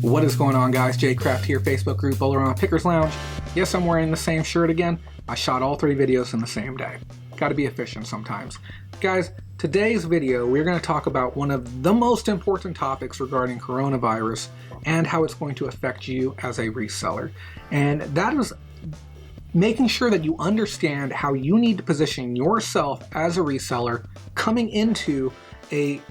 What is going on, guys? Kraft here, Facebook group, Olaron Pickers Lounge. Yes, I'm wearing the same shirt again. I shot all 3 videos in the same day. Gotta be efficient sometimes. Guys, today's video, we're going to talk about one of the most important topics regarding coronavirus and how it's going to affect you as a reseller. And that is making sure that you understand how you need to position yourself as a reseller coming into a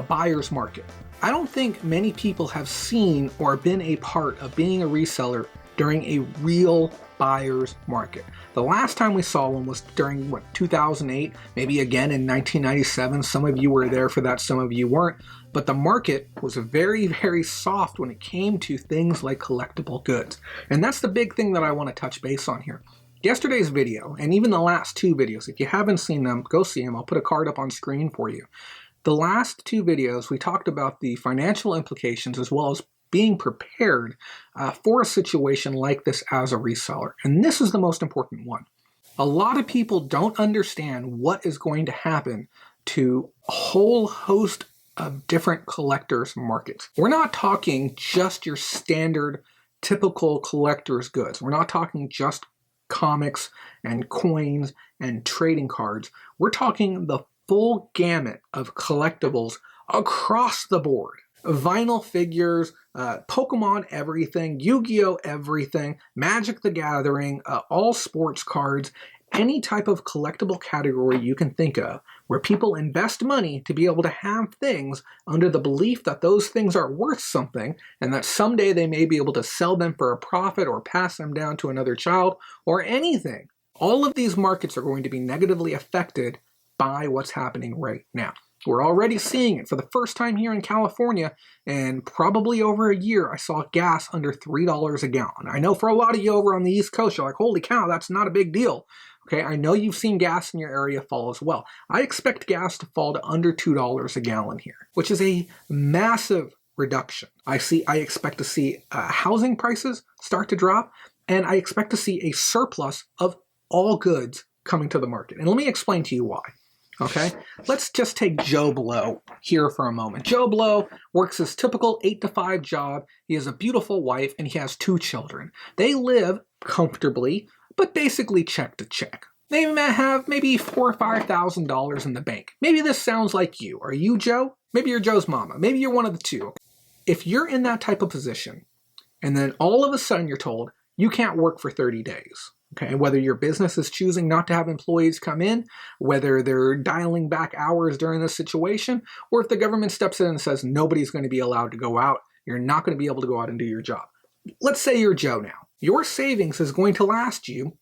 buyer's market. I don't think many people have seen or been a part of being a reseller during a real buyer's market. The last time we saw one was during 2008, maybe again in 1997. Some of you were there for that, some of you weren't. But the market was very, very soft when it came to things like collectible goods. And that's the big thing that I want to touch base on here. Yesterday's video, and even the last 2 videos, if you haven't seen them, go see them. I'll put a card up on screen for you. The last 2 videos, we talked about the financial implications as well as being prepared for a situation like this as a reseller. And this is the most important one. A lot of people don't understand what is going to happen to a whole host of different collectors markets. We're not talking just your standard typical collector's goods. We're not talking just comics and coins and trading cards. We're talking the full gamut of collectibles across the board. Vinyl figures, Pokemon everything, Yu-Gi-Oh everything, Magic the Gathering, all sports cards, any type of collectible category you can think of where people invest money to be able to have things under the belief that those things are worth something and that someday they may be able to sell them for a profit or pass them down to another child or anything. All of these markets are going to be negatively affected by what's happening right now. We're already seeing it for the first time here in California, and probably over a year, I saw gas under $3 a gallon. I know for a lot of you over on the East Coast, you're like, holy cow, that's not a big deal. Okay, I know you've seen gas in your area fall as well. I expect gas to fall to under $2 a gallon here, which is a massive reduction. I expect to see housing prices start to drop, and I expect to see a surplus of all goods coming to the market. And let me explain to you why. Okay, let's just take Joe Blow here for a moment. Joe Blow works his typical 8-to-5 job. He has a beautiful wife and he has 2 children. They live comfortably, but basically check to check. They may have maybe $4,000 or $5,000 in the bank. Maybe this sounds like you. Are you Joe? Maybe you're Joe's mama. Maybe you're one of the 2. If you're in that type of position, and then all of a sudden you're told you can't work for 30 days. Okay, whether your business is choosing not to have employees come in, whether they're dialing back hours during this situation, or if the government steps in and says nobody's going to be allowed to go out, you're not going to be able to go out and do your job. Let's say you're Joe now. Your savings is going to last you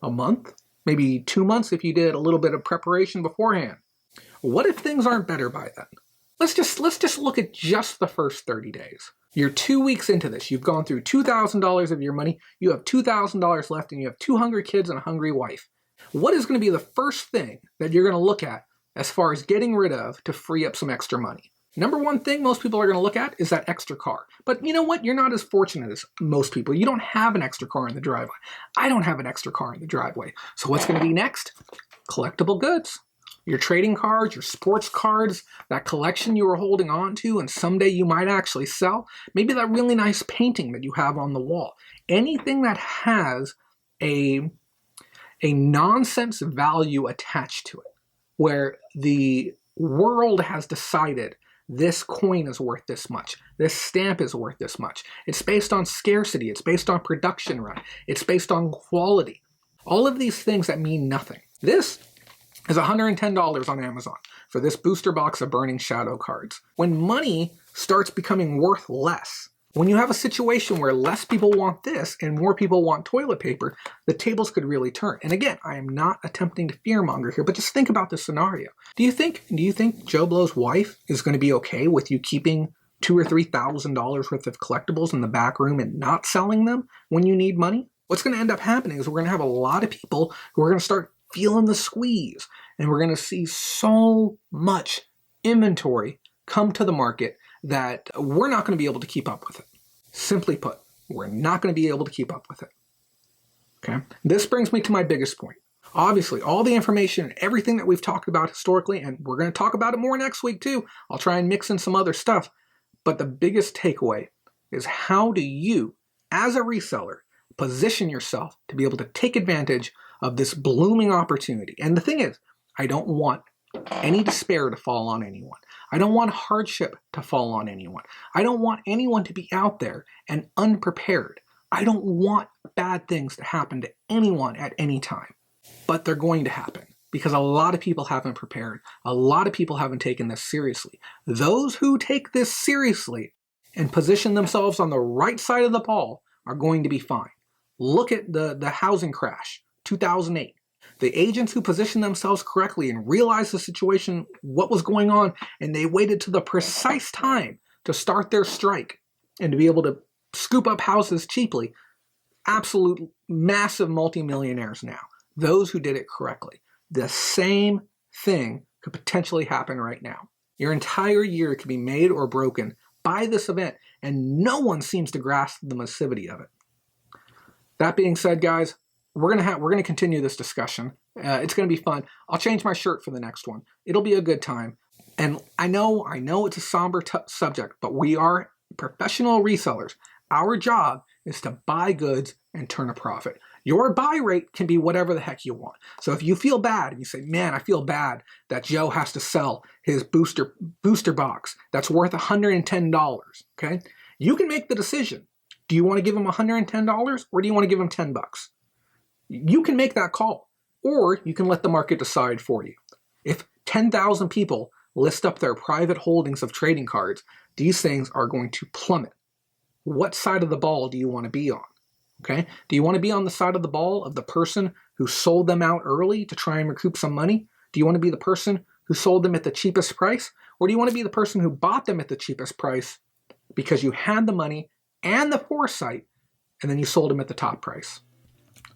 a month, maybe 2 months if you did a little bit of preparation beforehand. What if things aren't better by then? Let's just look at just the first 30 days. You're 2 weeks into this. You've gone through $2,000 of your money. You have $2,000 left and you have 2 hungry kids and a hungry wife. What is going to be the first thing that you're going to look at as far as getting rid of to free up some extra money? Number one thing most people are going to look at is that extra car. But you know what? You're not as fortunate as most people. You don't have an extra car in the driveway. I don't have an extra car in the driveway. So what's going to be next? Collectible goods. Your trading cards, your sports cards, that collection you were holding on to and someday you might actually sell. Maybe that really nice painting that you have on the wall. Anything that has a nonsense value attached to it, where the world has decided this coin is worth this much, this stamp is worth this much. It's based on scarcity, it's based on production run, it's based on quality. All of these things that mean nothing. This is $110 on Amazon for this booster box of Burning Shadow cards. When money starts becoming worth less, when you have a situation where less people want this and more people want toilet paper, the tables could really turn. And again, I am not attempting to fearmonger here, but just think about this scenario. Do you think Joe Blow's wife is going to be okay with you keeping $2,000 or $3,000 worth of collectibles in the back room and not selling them when you need money? What's going to end up happening is we're going to have a lot of people who are going to start feeling the squeeze, and we're going to see so much inventory come to the market that we're not going to be able to keep up with it. Simply put, we're not going to be able to keep up with it. Okay? This brings me to my biggest point. Obviously, all the information and everything that we've talked about historically, and we're going to talk about it more next week too. I'll try and mix in some other stuff. But the biggest takeaway is, how do you, as a reseller, position yourself to be able to take advantage of this blooming opportunity? And the thing is, I don't want any despair to fall on anyone. I don't want hardship to fall on anyone. I don't want anyone to be out there and unprepared. I don't want bad things to happen to anyone at any time. But they're going to happen because a lot of people haven't prepared. A lot of people haven't taken this seriously. Those who take this seriously and position themselves on the right side of the ball are going to be fine. Look at the housing crash, 2008. The agents who positioned themselves correctly and realized the situation, what was going on, and they waited to the precise time to start their strike and to be able to scoop up houses cheaply, absolute massive multimillionaires now. Those who did it correctly. The same thing could potentially happen right now. Your entire year could be made or broken by this event, and no one seems to grasp the massivity of it. That being said, guys, we're gonna continue this discussion. It's gonna be fun. I'll change my shirt for the next one. It'll be a good time. And I know it's a somber subject, but we are professional resellers. Our job is to buy goods and turn a profit. Your buy rate can be whatever the heck you want. So if you feel bad and you say, man, I feel bad that Joe has to sell his booster box that's worth $110, okay? You can make the decision. Do you want to give him $110 or do you want to give him $10? You can make that call, or you can let the market decide for you. If 10,000 people list up their private holdings of trading cards, these things are going to plummet. What side of the ball do you want to be on? Okay? Do you want to be on the side of the ball of the person who sold them out early to try and recoup some money? Do you want to be the person who sold them at the cheapest price? Or do you want to be the person who bought them at the cheapest price because you had the money and the foresight, and then you sold them at the top price?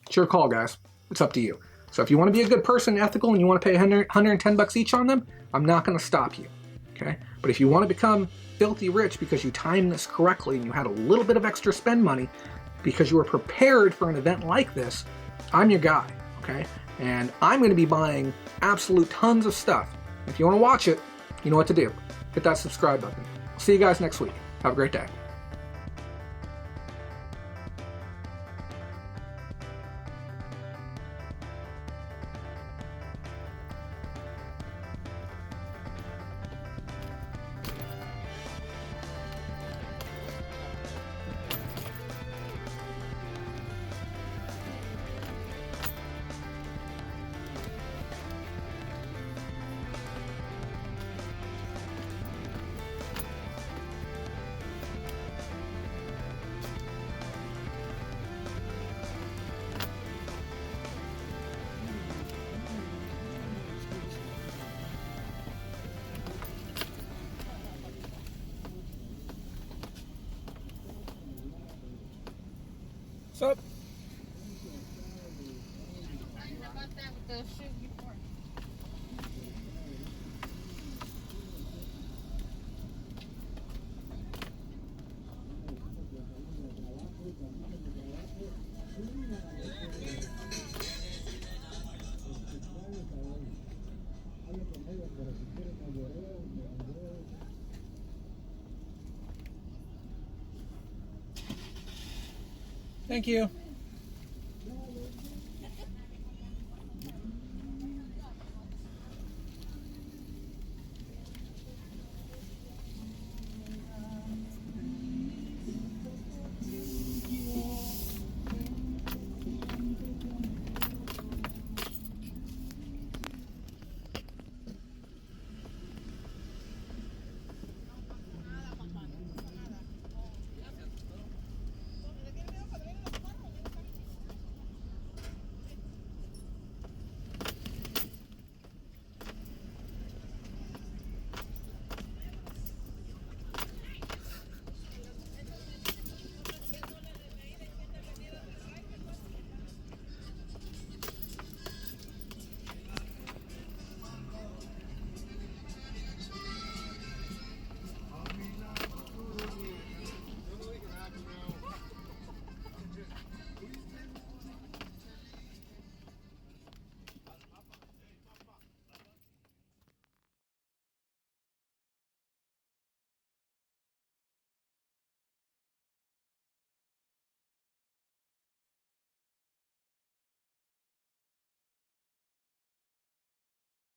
It's your call, guys. It's up to you. So if you want to be a good person, ethical, and you want to pay $110 each on them, I'm not going to stop you. Okay? But if you want to become filthy rich because you timed this correctly and you had a little bit of extra spend money because you were prepared for an event like this, I'm your guy. Okay? And I'm going to be buying absolute tons of stuff. If you want to watch it, you know what to do. Hit that subscribe button. I'll see you guys next week. Have a great day. What's up? Thank you.